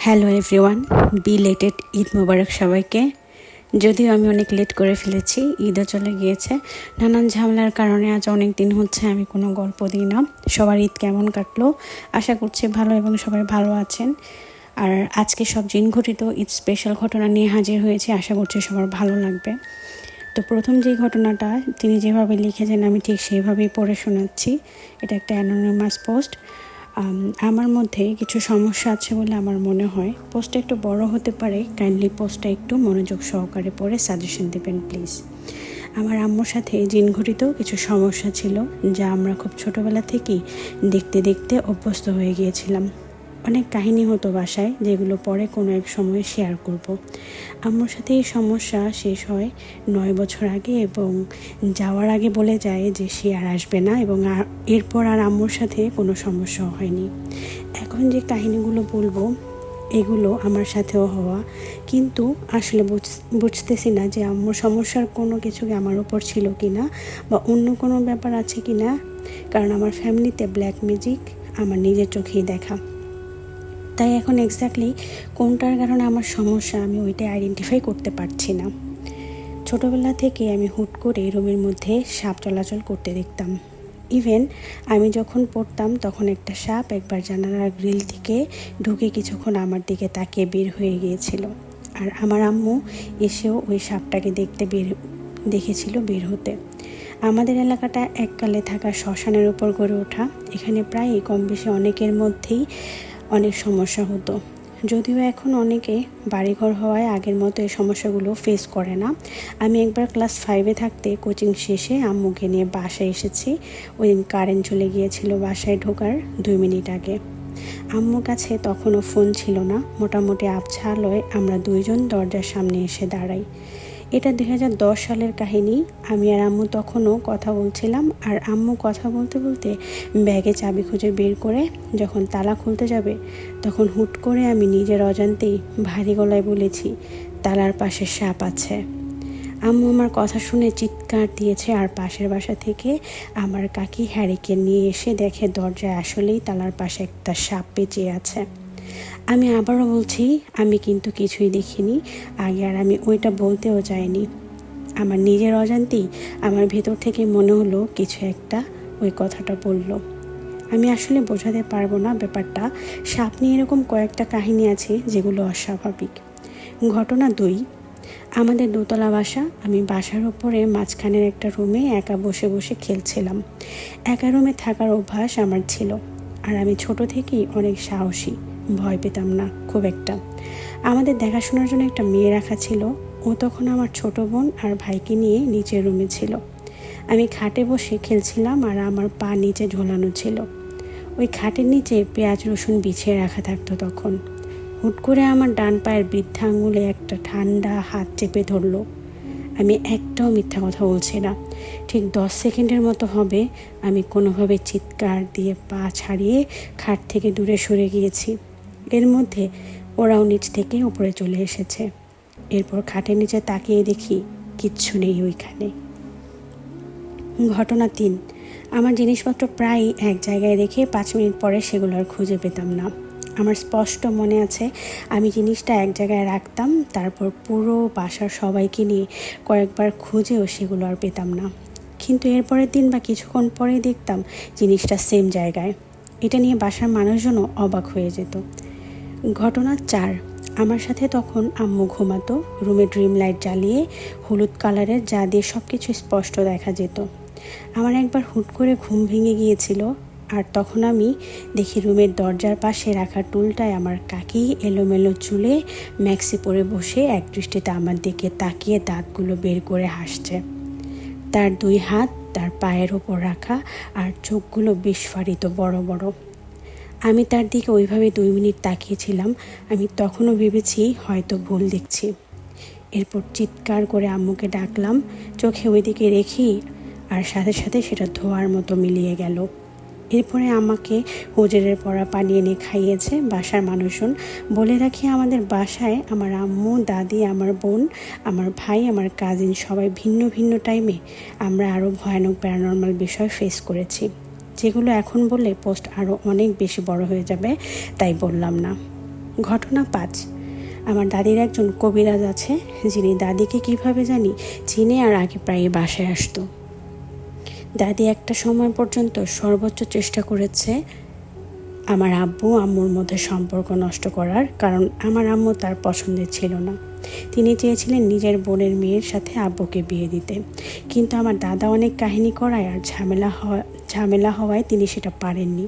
Hello everyone, belated Eid মোবারক সবাইকে। যদিও আমি অনেক লেট করে ফেলেছি, ঈদও চলে গিয়েছে। নানান ঝামেলার কারণে আজ অনেক দিন হচ্ছে আমি কোনো গল্প দিই না। সবার ঈদ কেমন কাটলো? আশা করছি ভালো এবং সবাই ভালো আছেন। আর আজকে সব দিন ঘটিত ঈদ স্পেশাল ঘটনা নিয়ে হাজির হয়েছে, আশা করছি সবার ভালো লাগবে। তো প্রথম যে ঘটনাটা তিনি যেভাবে লিখেছেন আমি ঠিক সেইভাবেই পড়ে শোনাচ্ছি। এটা একটা অ্যানোনিমাস পোস্ট। আমার মধ্যে কিছু সমস্যা আছে বলে আমার মনে হয়। পোস্টটা একটু বড় হতে পারে, কাইন্ডলি পোস্টটা একটু মনোযোগ সহকারে পড়ে সাজেশন দেবেন প্লিজ। আমার আম্মুর সাথে জিনঘটিত কিছু সমস্যা ছিল, যা আমরা খুব ছোটোবেলা থেকেই দেখতে দেখতে অভ্যস্ত হয়ে গিয়েছিলাম। অনেক কাহিনী হতো বাসায়, যেগুলো পরে কোনো এক সময় শেয়ার করব। আম্মুর সাথে এই সমস্যা শেষ হয় 9 বছর আগে, এবং যাওয়ার আগে বলে যায় যে সে আর আসবে না, এবং এরপর আর আম্মুর সাথে কোনো সমস্যা হয়নি। এখন যে কাহিনীগুলো বলবো এগুলো আমার সাথেও হওয়া, কিন্তু আসলে বুঝতেছি না যে আম্মুর সমস্যার কোনো কিছু আমার উপর ছিল কি না, বা অন্য কোনো ব্যাপার আছে কি না। কারণ আমার ফ্যামিলিতে ব্ল্যাক ম্যাজিক আমার নিজের চোখেই দেখা। তাই এখন এক্স্যাক্টলি কোনটার কারণে আমার সমস্যা আমি ওইটা আইডেন্টিফাই করতে পারছি না। ছোটোবেলা থেকে আমি হুট করে রুমের মধ্যে সাপ চলাচল করতে দেখতাম। ইভেন আমি যখন পড়তাম তখন একটা সাপ একবার জানালার গ্রিল থেকে ঢুকে কিছুক্ষণ আমার দিকে তাকিয়ে বের হয়ে গিয়েছিল। আর আমার আম্মু এসেও ওই সাপটাকে দেখেছিল বের হতে। আমাদের এলাকাটা এককালে থাকা শ্মশানের উপর গড়ে ওঠা। এখানে প্রায় কম বেশি অনেকের মধ্যেই অনেক সমস্যা হতো। যদিও এখন অনেকে বাড়িঘর হওয়ায় আগের মতো এই সমস্যাগুলো ফেস করে না। আমি একবার ক্লাস 5-এ থাকতে কোচিং শেষে আম্মুকে নিয়ে বাসায় এসেছি। ওই দিন কারেন্ট চলে গিয়েছিল বাসায় ঢোকার 2 মিনিট আগে। আম্মুর কাছে তখনও ফোন ছিল না। মোটামুটি আবছা আলোয় আমরা দুইজন দরজার সামনে এসে দাঁড়াই। এটা 2010 সালের কাহিনী। আমি আর আম্মু তখনও কথা বলছিলাম, আর আম্মু কথা বলতে বলতে ব্যাগে চাবি খুঁজে বের করে যখন তালা খুলতে যাবে, তখন হুট করে আমি নিজের অজান্তেই ভারী গলায় বলেছি, তালার পাশে সাপ আছে। আম্মু আমার কথা শুনে চিৎকার দিয়েছে, আর পাশের বাসা থেকে আমার কাকি হ্যারিকেন নিয়ে এসে দেখে দরজায় আসলেই তালার পাশে একটা সাপ পেঁচে আছে। আমি আবারও বলছি, আমি কিন্তু কিছুই দেখিনি আগে, আর আমি ওইটা বলতেও যাইনি। আমার নিজের অজান্তেই আমার ভেতর থেকে মনে হলো কিছু একটা ওই কথাটা বলল। আমি আসলে বোঝাতে পারবো না ব্যাপারটা। সাপ নিয়ে এরকম কয়েকটা কাহিনী আছে যেগুলো অস্বাভাবিক। ঘটনা 2, আমাদের দোতলা বাসা। আমি বাসার ওপরে মাঝখানের একটা রুমে একা বসে বসে খেলছিলাম। একা রুমে থাকার অভ্যাস আমার ছিল, আর আমি ছোট থেকেই অনেক সাহসী, ভয় পেতাম না খুব একটা। আমাদের দেখাশোনার জন্য একটা মেয়ে রাখা ছিল। ও তখন আমার ছোট বোন আর ভাইকে নিয়ে নিচের রুমে ছিল। আমি খাটে বসে খেলছিলাম, আর আমার পা নিচে ঝোলানো ছিল। ওই খাটের নিচে পেঁয়াজ রসুন বিছিয়ে রাখা থাকতো তখন। হুট করে আমার ডান পায়ের বৃদ্ধা আঙুলে একটা ঠান্ডা হাত চেপে ধরলো। আমি একটাও মিথ্যা কথা বলছি না। ঠিক 10 সেকেন্ডের মতো হবে আমি কোনোভাবে চিৎকার দিয়ে পা ছাড়িয়ে খাট থেকে দূরে সরে গিয়েছি। এর মধ্যে ওরাও নিচ থেকে উপরে চলে এসেছে। এরপর খাটের নিচে তাকিয়ে দেখি কিচ্ছু নেই ওইখানে। ঘটনা 3, আমার জিনিসপত্র প্রায় এক জায়গায় রেখে 5 মিনিট পরে সেগুলো আর খুঁজে পেতাম না। আমার স্পষ্ট মনে আছে আমি জিনিসটা এক জায়গায় রাখতাম, তারপর পুরো বাসার সবাইকে নিয়ে কয়েকবার খুঁজেও সেগুলো আর পেতাম না। কিন্তু এরপরের দিন বা কিছুক্ষণ পরেই দেখতাম জিনিসটা সেম জায়গায়। এটা নিয়ে বাসার মানুষজনও অবাক হয়ে যেত। ঘটনা 4, আমার সাথে তখন আম্মু ঘুমাতো। রুমে ড্রিম লাইট জ্বালিয়ে হলুদ কালারের, যা দিয়ে সব কিছু স্পষ্ট দেখা যেত। আমার একবার হুট করে ঘুম ভেঙে গিয়েছিল, আর তখন আমি দেখি রুমের দরজার পাশে রাখা টুলটায় আমার কাকি এলোমেলো চুলে ম্যাক্সি পরে বসে এক দৃষ্টিতে আমার দিকে তাকিয়ে দাঁতগুলো বের করে হাসছে। তার 2 হাত তার পায়ের ওপর রাখা, আর চোখগুলো বিস্ফারিত বড় বড়। আমি তার দিকে ওইভাবে 2 মিনিট তাকিয়েছিলাম। আমি তখনও ভেবেছি হয়তো ভুল দেখছি। এরপর চিৎকার করে আম্মুকে ডাকলাম, চোখে ওই দিকে রেখি, আর সাথে সাথে সেটা ধোয়ার মতো মিলিয়ে গেল। এরপরে আমাকে হুজুরের পড়া পানি এনে খাইয়েছে বাসার মানুষজন। বলে রাখি, আমাদের বাসায় আমার আম্মু, দাদি, আমার বোন, আমার ভাই, আমার কাজিন সবাই ভিন্ন ভিন্ন টাইমে আমরা আরও ভয়ানক প্যারানর্মাল বিষয় ফেস করেছি, যেগুলো এখন বললে পোস্ট আরও অনেক বেশি বড় হয়ে যাবে, তাই বললাম না। ঘটনা 5। আমার দাদির একজন কবিরাজ আছে, যিনি দাদিকে কিভাবে জানি চিনে আর আগে প্রায় বাসায় আসতো। দাদি একটা সময় পর্যন্ত সর্বোচ্চ চেষ্টা করেছে আমার আব্বু আম্মুর মধ্যে সম্পর্ক নষ্ট করার, কারণ আমার আম্মু তার পছন্দের ছিল না। তিনি চেয়েছিলেন নিজের বোনের মেয়ের সাথে আব্বুকে বিয়ে দিতে, কিন্তু আমার দাদা অনেক কাহিনী করায় আর ঝামেলা হওয়ায় তিনি সেটা পারেননি।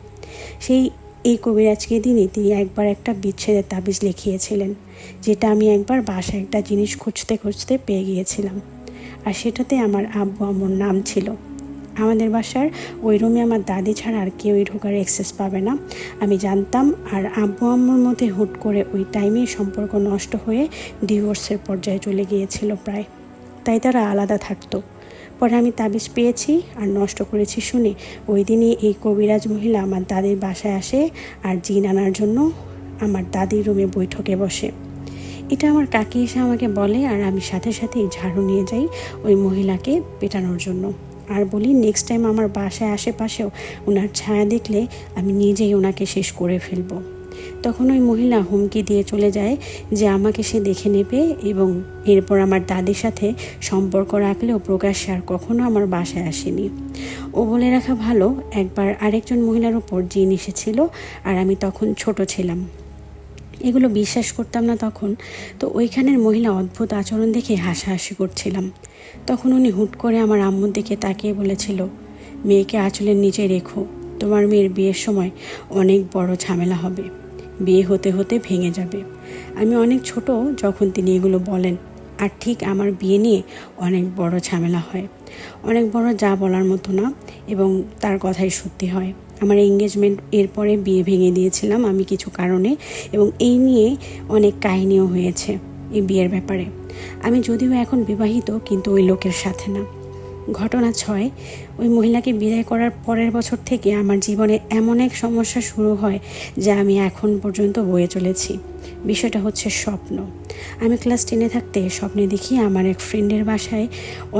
এই কবিরাজকে দিনই তিনি একবার একটা বিচ্ছেদের তাবিজ লিখিয়েছিলেন, যেটা আমি একবার বাসায় একটা জিনিস খুঁজতে খুঁজতে পেয়ে গিয়েছিলাম, আর সেটাতে আমার আব্বু আম্মুর নাম ছিল। আমাদের বাসার ওই রুমে আমার দাদি ছাড়া আর কেউই ঢোকার অ্যাক্সেস পাবে না, আমি জানতাম। আর আব্বু আম্মুর মধ্যে হুট করে ওই টাইমে সম্পর্ক নষ্ট হয়ে ডিভোর্সের পর্যায়ে চলে গিয়েছিল প্রায়, তাই তারা আলাদা থাকতো। পরে আমি তাবিজ পেয়েছি আর নষ্ট করেছি শুনে ওই দিনই এই কবিরাজ মহিলা আমার দাদির বাসায় আসে আর জিন আনার জন্য আমার দাদির রুমে বৈঠকে বসে। এটা আমার কাকি এসে আমাকে বলে, আর আমি সাথে সাথেই ঝাড়ু নিয়ে যাই ওই মহিলাকে পেটানোর জন্য, আর বলি নেক্সট টাইম আমার বাসায় আশেপাশেও ওনার ছায়া দেখলে আমি নিজেই ওনাকে শেষ করে ফেলবো। তখন ওই মহিলা হুমকি দিয়ে চলে যায় যে আমাকে সে দেখে নেবে, এবং এরপর আমার দাদির সাথে সম্পর্ক রাখলেও প্রকাশ্যে আর কখনো আমার বাসায় আসেনি। ও বলে রাখা ভালো, একবার আরেকজন মহিলার উপর জিন এসেছিল, আর আমি তখন ছোট ছিলাম, এগুলো বিশ্বাস করতাম না তখন। তো ওইখানের মহিলা অদ্ভুত আচরণ দেখে হাসাহাসি করছিলাম। তখন উনি হুট করে আমার আম্মুর দিকে তাকিয়ে বলেছিল, মেয়েকে আঁচলের নিচে রেখো, তোমার মেয়ের বিয়ের সময় অনেক বড় ঝামেলা হবে, বিয়ে হতে হতে ভেঙে যাবে। আমি অনেক ছোট যখন তিনি এগুলো বলেন, আর ঠিক আমার বিয়ে নিয়ে অনেক বড় ঝামেলা হয়, অনেক বড়, যা বলার মতো না, এবং তার কথাই সত্যি হয়। আমার এঙ্গেজমেন্ট এরপরে বিয়ে ভেঙে দিয়েছিলাম আমি কিছু কারণে, এবং এই নিয়ে অনেক কাহিনীও হয়েছে এই বিয়ের ব্যাপারে। আমি যদিও এখন বিবাহিত, কিন্তু ওই লোকের সাথে না। ঘটনা 6। ওই মহিলাকে বিদায় করার পরের বছর থেকে আমার জীবনে এমন এক সমস্যা শুরু হয় যা আমি এখন পর্যন্ত বয়ে চলেছি। বিষয়টা হচ্ছে স্বপ্ন। আমি ক্লাস 10-এ থাকতে স্বপ্নে দেখি আমার এক ফ্রেন্ডের বাসায়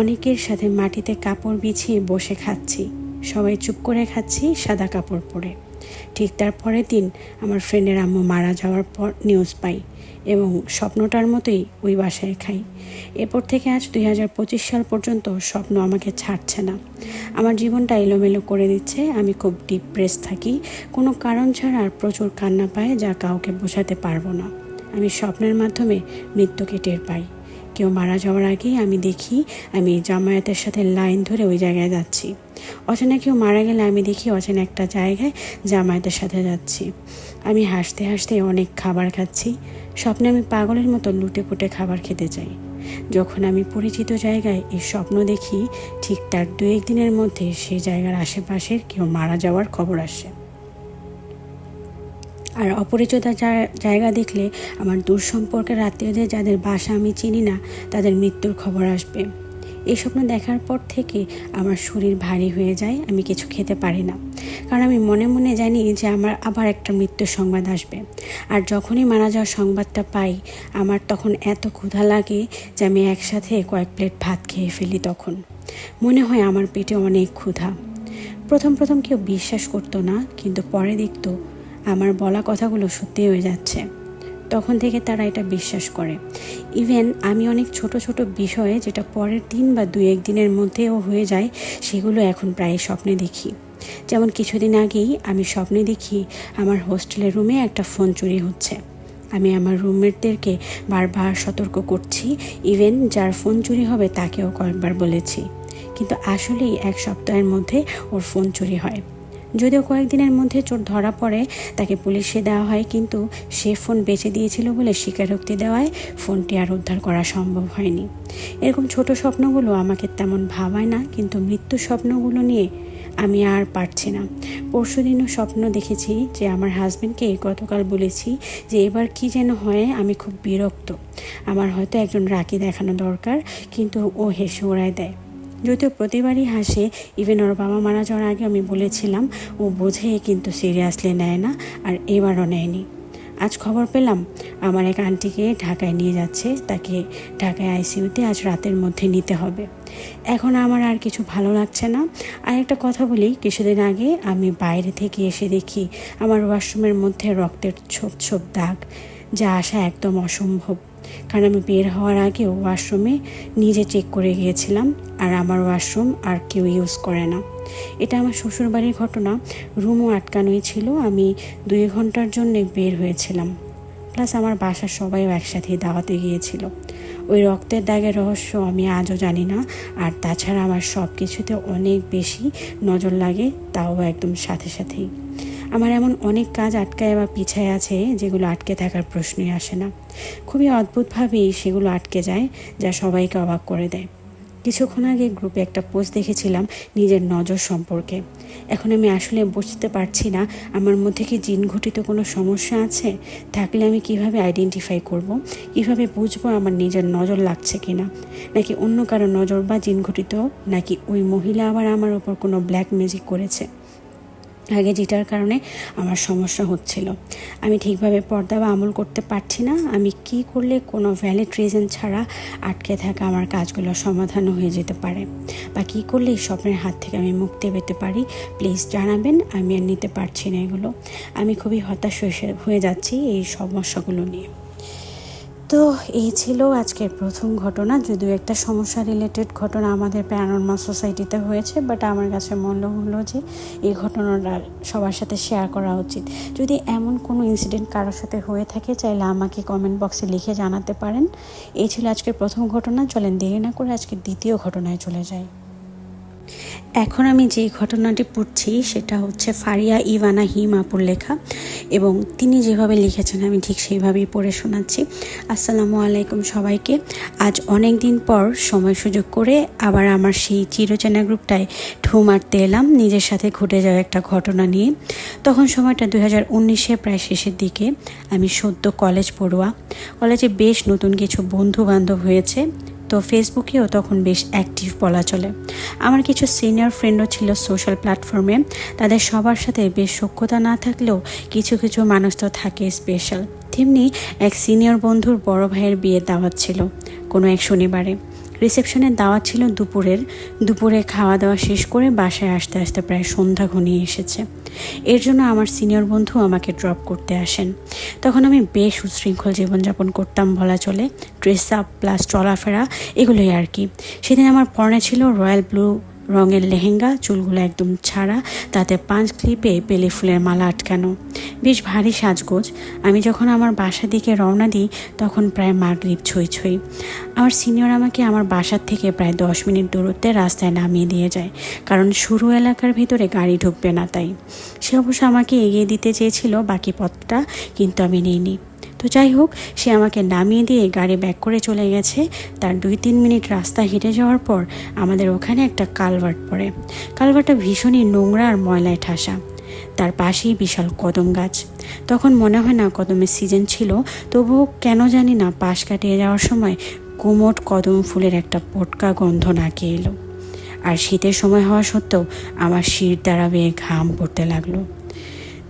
অনেকের সাথে মাটিতে কাপড় বিছিয়ে বসে খাচ্ছি, সবাই চুপ করে খাচ্ছি সাদা কাপড় পরে। ঠিক তার পরের দিন আমার ফ্রেন্ডের আম্মু মারা যাওয়ার পর নিউজ পাই, এবং স্বপ্নটার মতোই ওই বাসায় খাই। এরপর থেকে আজ 2025 সাল পর্যন্ত স্বপ্ন আমাকে ছাড়ছে না, আমার জীবনটা এলোমেলো করে দিচ্ছে। আমি খুব ডিপ্রেস থাকি, কোনো কারণ ছাড়া, আর প্রচুর কান্না পায় যা কাউকে বোঝাতে পারবো না। আমি স্বপ্নের মাধ্যমে মৃত্যুকে টের পাই। কেউ মারা যাওয়ার আগেই আমি দেখি আমি জামায়াতের সাথে লাইন ধরে ওই জায়গায় যাচ্ছি। অচেনা কেউ মারা গেলে আমি দেখি অচেনা একটা জায়গায় জামায়াতের সাথে যাচ্ছি। আমি হাসতে হাসতে অনেক খাবার খাচ্ছি। স্বপ্নে আমি পাগলের মতো লুটে পুটে খাবার খেতে চাই। যখন আমি পরিচিত জায়গায় এই স্বপ্ন দেখি, ঠিক তার 2-1 দিনের মধ্যে সেই জায়গার আশেপাশের কেউ মারা যাওয়ার খবর আসে। আর অপরিচিত জায়গা দেখলে আমার দূর সম্পর্কের আত্মীয়দের, যাদের বাসা আমি চিনি না, তাদের মৃত্যুর খবর আসবে। এই স্বপ্ন দেখার পর থেকে আমার শরীর ভারী হয়ে যায়, আমি কিছু খেতে পারি না, কারণ আমি মনে মনে জানি যে আমার আবার একটা মৃত্যুর সংবাদ আসবে। আর যখনই মারা যাওয়ার সংবাদটা পাই, আমার তখন এত ক্ষুধা লাগে যে আমি একসাথে কয়েক প্লেট ভাত খেয়ে ফেলি। তখন মনে হয় আমার পেটে অনেক ক্ষুধা। প্রথম কেউ বিশ্বাস করতো না, কিন্তু পরে দেখতো আমার বলা কথাগুলো সত্যি হয়ে যাচ্ছে। তখন থেকে তারা এটা বিশ্বাস করে। ইভেন আমি অনেক ছোট ছোট বিষয়ে, যেটা পরের দিন বা 2-1 দিনের মধ্যেও হয়ে যায়, সেগুলো এখন প্রায় স্বপ্নে দেখি। যেমন কিছুদিন আগেই আমি স্বপ্নে দেখি আমার হোস্টেলের রুমে একটা ফোন চুরি হচ্ছে। আমি আমার রুমমেটদেরকে বারবার সতর্ক করছি, ইভেন যার ফোন চুরি হবে তাকেও কয়েকবার বলেছি, কিন্তু আসলেই 1 সপ্তাহের মধ্যে ওর ফোন চুরি হয়। যদিও কয়েকদিনের মধ্যে চোর ধরা পড়ে, তাকে পুলিশে দেওয়া হয়, কিন্তু সে ফোন বেচে দিয়েছিল বলে স্বীকারোক্তি দেওয়ায় ফোনটি আর উদ্ধার করা সম্ভব হয়নি। এরকম ছোট স্বপ্নগুলো আমাকে তেমন ভাবায় না, কিন্তু মৃত্যু স্বপ্নগুলো নিয়ে আমি আর পারছি না। পরশুদিনও স্বপ্ন দেখেছি যে আমার হাজব্যান্ডকে গতকাল বলেছি যে এবার কি যেন হয়, আমি খুব বিরক্ত, আমার হয়তো একজন রাখি দেখানো দরকার, কিন্তু ও হেসে ওড়ায় দেয়। যদিও প্রতিবারই হাসে, ইভেন ওর বাবা মারা যাওয়ার আগে আমি বলেছিলাম, ও বোঝে কিন্তু সিরিয়াসলি নেয় না, আর এবারও নেয়নি। আজ খবর পেলাম আমার এক আন্টিকে ঢাকায় নিয়ে যাচ্ছে, তাকে ঢাকায় আইসিইউতে আজ রাতের মধ্যে নিতে হবে। এখন আমার আর কিছু ভালো লাগছে না। আর একটা কথা বলি, কিছুদিন আগে আমি বাইরে থেকে এসে দেখি আমার ওয়াশরুমের মধ্যে রক্তের ছোপ ছোপ দাগ। যা আসা একদম অসম্ভব। কারণ আমি বের হওয়ার আগে ওয়াশরুমে নিজে চেক করে গিয়েছিলাম, আর আমার ওয়াশরুম আর কেউ ইউজ করে না। এটা আমার শ্বশুরবাড়ির ঘটনা। রুমও আটকানোই ছিল, আমি 2 ঘন্টার জন্য বের হয়েছিলাম। প্লাস আমার বাসার সবাইও একসাথেই দাওয়াতে গিয়েছিল। ওই রক্তের দাগের রহস্য আমি আজও জানি না। আর তাছাড়া আমার সব কিছুতে অনেক বেশি নজর লাগে, তাও একদম সাথে সাথেই। আমার এমন অনেক কাজ আটকায় বা পিছায় আছে যেগুলো আটকে থাকার প্রশ্নই আসে না। খুবই অদ্ভুতভাবেই সেগুলো আটকে যায়, যা সবাইকে অবাক করে দেয়। কিছুক্ষণ আগে গ্রুপে একটা পোস্ট দেখেছিলাম নিজের নজর সম্পর্কে। এখন আমি আসলে বুঝতে পারছি না আমার মধ্যে কি জিন ঘটিত কোনো সমস্যা আছে। থাকলে আমি কিভাবে আইডেন্টিফাই করব, কিভাবে বুঝবো আমার নিজের নজর লাগছে কিনা, নাকি অন্য কারো নজর বা জিন ঘটিত, নাকি ওই মহিলা আবার আমার ওপর কোনো ব্ল্যাক ম্যাজিক করেছে। আগে যেটার কারণে আমার সমস্যা হচ্ছিল, আমি ঠিকভাবে পর্দা বা আমল করতে পারছি না। আমি কি করলে কোনো ভ্যালিড রিজন ছাড়া আটকে থাকা আমার কাজগুলো সমাধান হয়ে যেতে পারে, বা কী করলে এই স্বপ্নের হাত থেকে আমি মুক্তি পেতে পারি, প্লিজ জানাবেন। আমি আর নিতে পারছি না এগুলো। আমি খুবই হতাশ হয়ে যাচ্ছি এই সমস্যাগুলো নিয়ে। তো এই ছিল আজকের প্রথম ঘটনা, যদিও একটা সমস্যা রিলেটেড ঘটনা আমাদের প্যারানরমাল সোসাইটিতে হয়েছে, বাট আমার কাছে মনে হলো যে এই ঘটনাটা সবার সাথে শেয়ার করা উচিত। যদি এমন কোনো ইনসিডেন্ট কারোর সাথে হয়ে থাকে, চাইলে আমাকে কমেন্ট বক্সে লিখে জানাতে পারেন। এই ছিল আজকের প্রথম ঘটনা। চলেন দেরি না করে আজকের দ্বিতীয় ঘটনায় চলে যাই। এখন আমি যে ঘটনাটি পড়ছি সেটা হচ্ছে ফারিয়া ইভানা হিম আপুর লেখা, এবং তিনি যেভাবে লিখেছেন আমি ঠিক সেইভাবেই পড়ে শোনাচ্ছি। আসসালামু আলাইকুম সবাইকে। আজ অনেক দিন পর সময় সুযোগ করে আবার আমার সেই চিরচেনা গ্রুপটায় ঢু মারতে এলাম নিজের সাথে ঘটে যাওয়া একটা ঘটনা নিয়ে। তখন সময়টা 2019-এর প্রায় শেষের দিকে। আমি সদ্য কলেজ পড়ুয়া। কলেজে বেশ নতুন কিছু বন্ধু বান্ধব হয়েছে, তো ফেসবুকেও তখন বেশ অ্যাক্টিভ বলা চলে। আমার কিছু সিনিয়র ফ্রেন্ডও ছিল সোশ্যাল প্ল্যাটফর্মে। তাদের সবার সাথে বেশ সখ্যতা না থাকলেও কিছু কিছু মানুষ তো থাকে স্পেশাল। তেমনি এক সিনিয়র বন্ধুর বড় ভাইয়ের বিয়ের দাওয়াত ছিল কোনো এক শনিবারে। রিসেপশনের দাওয়াত ছিল দুপুরে খাওয়া দাওয়া শেষ করে বাসায় আসতে আসতে প্রায় সন্ধ্যা ঘনিয়ে এসেছে। এর জন্য আমার সিনিয়র বন্ধু আমাকে ড্রপ করতে আসেন। তখন আমি বেশ উচ্ছৃঙ্খল জীবনযাপন করতাম বলা চলে, ড্রেস আপ প্লাস চলাফেরা এগুলোই আর কি। সেদিন আমার পরনে ছিল রয়্যাল ব্লু রঙের লেহেঙ্গা, চুলগুলো একদম ছাড়া, তাতে 5 ক্লিপে বেলি ফুলের মালা আটকানো, বেশ ভারী সাজগোজ। আমি যখন আমার বাসার দিকে রওনা দিই তখন প্রায় মাগরিব ছই। আমার সিনিয়র আমাকে আমার বাসার থেকে প্রায় 10 মিনিট দূরত্বে রাস্তায় নামিয়ে দিয়ে যায়, কারণ শুরু এলাকার ভিতরে গাড়ি ঢুকবে না তাই। সে অবশ্য আমাকে এগিয়ে দিতে চেয়েছিল বাকি পথটা, কিন্তু আমি নিইনি। তো যাই হোক, সে আমাকে নামিয়ে দিয়ে গাড়ি ব্যাক করে চলে গেছে। তার 2-3 মিনিট রাস্তা হেঁটে যাওয়ার পর আমাদের ওখানে একটা কালভার্ট পড়ে। কালভার্টটা ভীষণই নোংরা আর ময়লায় ঠাসা। তার পাশেই বিশাল কদম গাছ। তখন মনে হয় না কদমের সিজন ছিল, তবুও কেন জানি না পাশ কাটিয়ে যাওয়ার সময় গুমোট কদম ফুলের একটা পটকা গন্ধ নাকে এলো। আর শীতের সময় হওয়া সত্ত্বেও আমার শির দ্বারা বেয়ে ঘাম পড়তে লাগলো।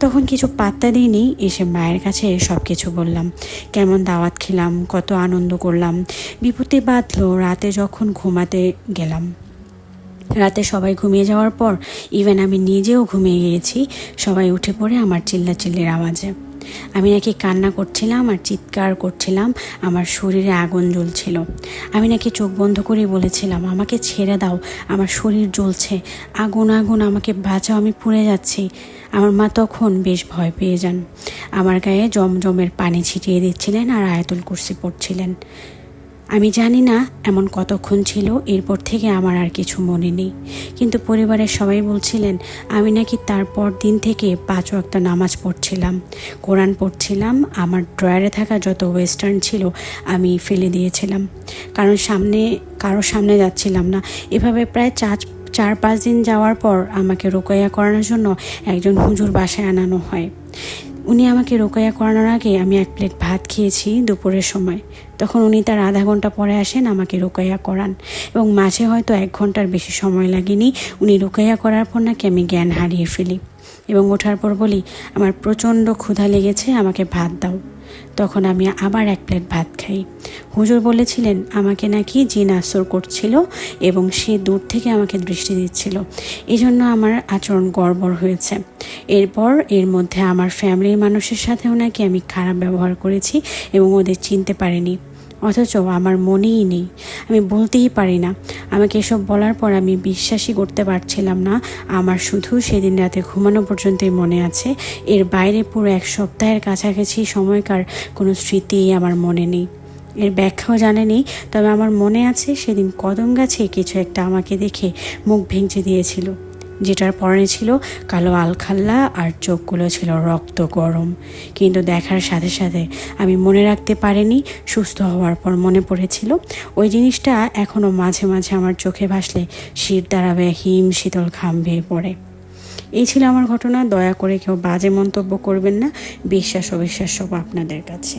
তখন কিছু পাত্তা দিইনি, এসে মায়ের কাছে সব কিছু বললাম। কেমন দাওয়াত খেলাম, কত আনন্দ করলাম। বিপত্তি বাঁধলো রাতে যখন ঘুমাতে গেলাম। রাতে সবাই ঘুমিয়ে যাওয়ার পর ইভেন আমি নিজেও ঘুমিয়ে গিয়েছি। সবাই উঠে পড়ে আমার চিল্লাচিল্লির আওয়াজে। আমি নাকি কান্না করছিলাম আর চিৎকার করছিলাম, আমার শরীরে আগুন জ্বলছিল। আমি নাকি চোখ বন্ধ করে বলেছিলাম, আমাকে ছেড়ে দাও, আমার শরীর জ্বলছে, আগুন আগুন, আমাকে বাঁচাও, আমি পুড়ে যাচ্ছি। আমার মা তখন বেশ ভয় পেয়ে যান। আমার গায়ে জমজমের পানি ছিটিয়ে দিচ্ছিলেন আর আয়াতুল কুরসি পড়ছিলেন। আমি জানি না এমন কতক্ষণ ছিল, এরপর থেকে আমার আর কিছু মনে নেই। কিন্তু পরিবারের সবাই বলছিলেন আমি নাকি তারপর দিন থেকে 5 ওয়াক্ত নামাজ পড়ছিলাম, কোরআন পড়ছিলাম। আমার ড্রয়ারে থাকা যত ওয়েস্টার্ন ছিল আমি ফেলে দিয়েছিলাম, কারণ কারোর সামনে যাচ্ছিলাম না। এভাবে প্রায় 4-5 দিন যাওয়ার পর আমাকে রোকয়া করানোর জন্য একজন হুজুর বাসায় আনানো হয়। উনি আমাকে রোকয়া করানোর আগে আমি 1 প্লেট ভাত খেয়েছি দুপুরের সময়। তখন উনি তার আধা ঘন্টা পরে আসেন আমাকে রোকয়া করান, এবং মাঝে হয়তো 1 ঘন্টার বেশি সময় লাগেনি। উনি রোকয়া করার পর নাকি আমি জ্ঞান হারিয়ে ফেলি এবং ওঠার পর বলি আমার প্রচণ্ড ক্ষুধা লেগেছে, আমাকে ভাত দাও। তখন আমি আবার 1 প্লেট ভাত খাই। হুজুর বলেছিলেন আমাকে নাকি জিন আসর করছিল এবং সে দূর থেকে আমাকে দৃষ্টি দিচ্ছিল, এজন্য আমার আচরণ গড়বড় হয়েছে। এরপর এর মধ্যে আমার ফ্যামিলির মানুষের সাথেও নাকি আমি খারাপ ব্যবহার করেছি এবং ওদের চিনতে পারিনি, অথচ আমার মনেই নেই, আমি বলতেই পারি না। আমাকে এসব বলার পর আমি বিশ্বাসই করতে পারছিলাম না। আমার শুধু সেদিন রাতে ঘুমানো পর্যন্তই মনে আছে, এর বাইরে পুরো 1 সপ্তাহের কাছাকাছি সময়কার কোনো স্মৃতিই আমার মনে নেই। এর ব্যাখ্যাও জানেনি, তবে আমার মনে আছে সেদিন কদম গাছে কিছু একটা আমাকে দেখে মুখ ভেঙচে দিয়েছিল, যেটার পরনে ছিল কালো আলখাল্লা আর চোখগুলো ছিল রক্ত গরম। কিন্তু দেখার সাথে সাথে আমি মনে রাখতে পারিনি, সুস্থ হওয়ার পর মনে পড়েছিল। ওই জিনিসটা এখনও মাঝে মাঝে আমার চোখে ভাসলে শীত দাঁড়াবে, হিম শীতল ঘাম বেয়ে পড়ে। এই ছিল আমার ঘটনা। দয়া করে কেউ বাজে মন্তব্য করবেন না, বিশ্বাস অবিশ্বাস সব আপনাদের কাছে।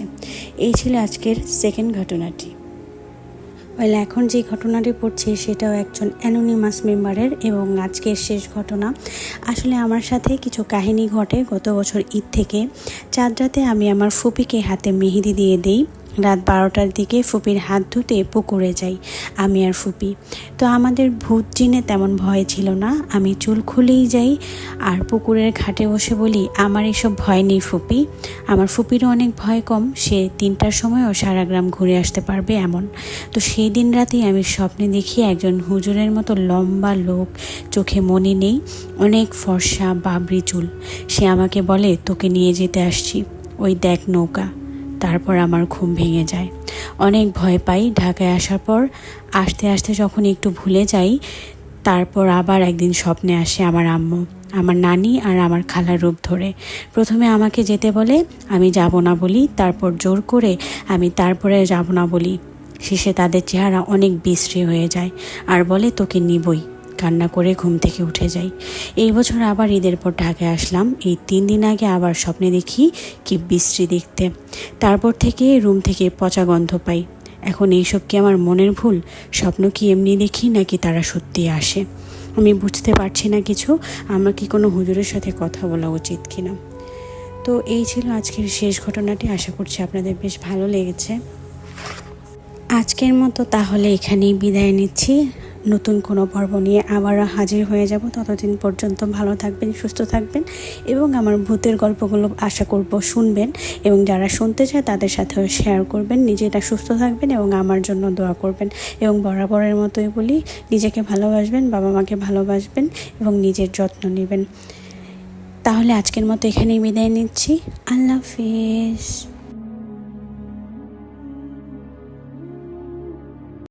এই ছিল আজকের সেকেন্ড ঘটনাটি। এখন যে ঘটনাটি পড়ছি সেটাও একজন অ্যানোনিমাস মেম্বারের এবং আজকের শেষ ঘটনা। আসলে আমার সাথে কিছু কাহিনী ঘটে গত বছর ঈদ থেকে। চাঁদ রাতে আমি আমার ফুপিকে হাতে মেহেদি দিয়ে দিই। রাত 12টার দিকে ফুপির হাত ধুতে পুকুরে যাই আমি আর ফুপি। তো আমাদের ভূত জিনে তেমন ভয় ছিল না, আমি চুল খুলেই যাই আর পুকুরের ঘাটে বসে বলি আমার এসব ভয় নেই ফুপি। আমার ফুপিরও অনেক ভয় কম, সে 3টার সময়ও সারা গ্রাম ঘুরে আসতে পারবে এমন। তো সেই দিন রাতেই আমি স্বপ্নে দেখি একজন হুজুরের মতো লম্বা লোক, চোখে মনি নেই, অনেক ফর্সা বাবরি চুল। সে আমাকে বলে তোকে নিয়ে যেতে আসছি, ওই দেখ নৌকা। তারপর আমার ঘুম ভেঙে যায়, অনেক ভয় পাই। ঢাকায় আসার পর আস্তে আস্তে যখন একটু ভুলে যাই, তারপর আবার একদিন স্বপ্নে আসে আমার আম্মু, আমার নানি আর আমার খালার রূপ ধরে। প্রথমে আমাকে যেতে বলে, আমি যাব না বলি, তারপর জোর করে আমি তারপরে যাব না বলি। শেষে তাদের চেহারা অনেক বিশ্রী হয়ে যায় আর বলে তোকে নিবই। কান্না করে ঘুম থেকে উঠে যাই। এই বছর আবার ঈদের পর ঢাকায় আসলাম। এই 3 দিন আগে আবার স্বপ্নে দেখি কি বিশ্রী দেখতে। তারপর থেকে রুম থেকে পচা গন্ধ পাই। এখন এইসব কি আমার মনের ভুল? স্বপ্ন কি এমনি দেখি নাকি তারা সত্যি আসে? আমি বুঝতে পারছি না কিছু। আমার কি কোনো হুজুরের সাথে কথা বলা উচিত কিনা। তো এই ছিল আজকের শেষ ঘটনাটি। আশা করছি আপনাদের বেশ ভালো লেগেছে। আজকের মতো তাহলে এখানেই বিদায় নিচ্ছি। নতুন কোনো পর্ব নিয়ে আবারও হাজির হয়ে যাব। ততদিন পর্যন্ত ভালো থাকবেন, সুস্থ থাকবেন এবং আমার ভূতের গল্পগুলো আশা করব শুনবেন এবং যারা শুনতে চায় তাদের সাথেও শেয়ার করবেন। নিজেরা সুস্থ থাকবেন এবং আমার জন্য দোয়া করবেন এবং বরাবরের মতোই বলি, নিজেকে ভালোবাসবেন, বাবা মাকে ভালোবাসবেন এবং নিজের যত্ন নেবেন। তাহলে আজকের মতো এখানেই বিদায় নিচ্ছি। আল্লাহ হাফেজ।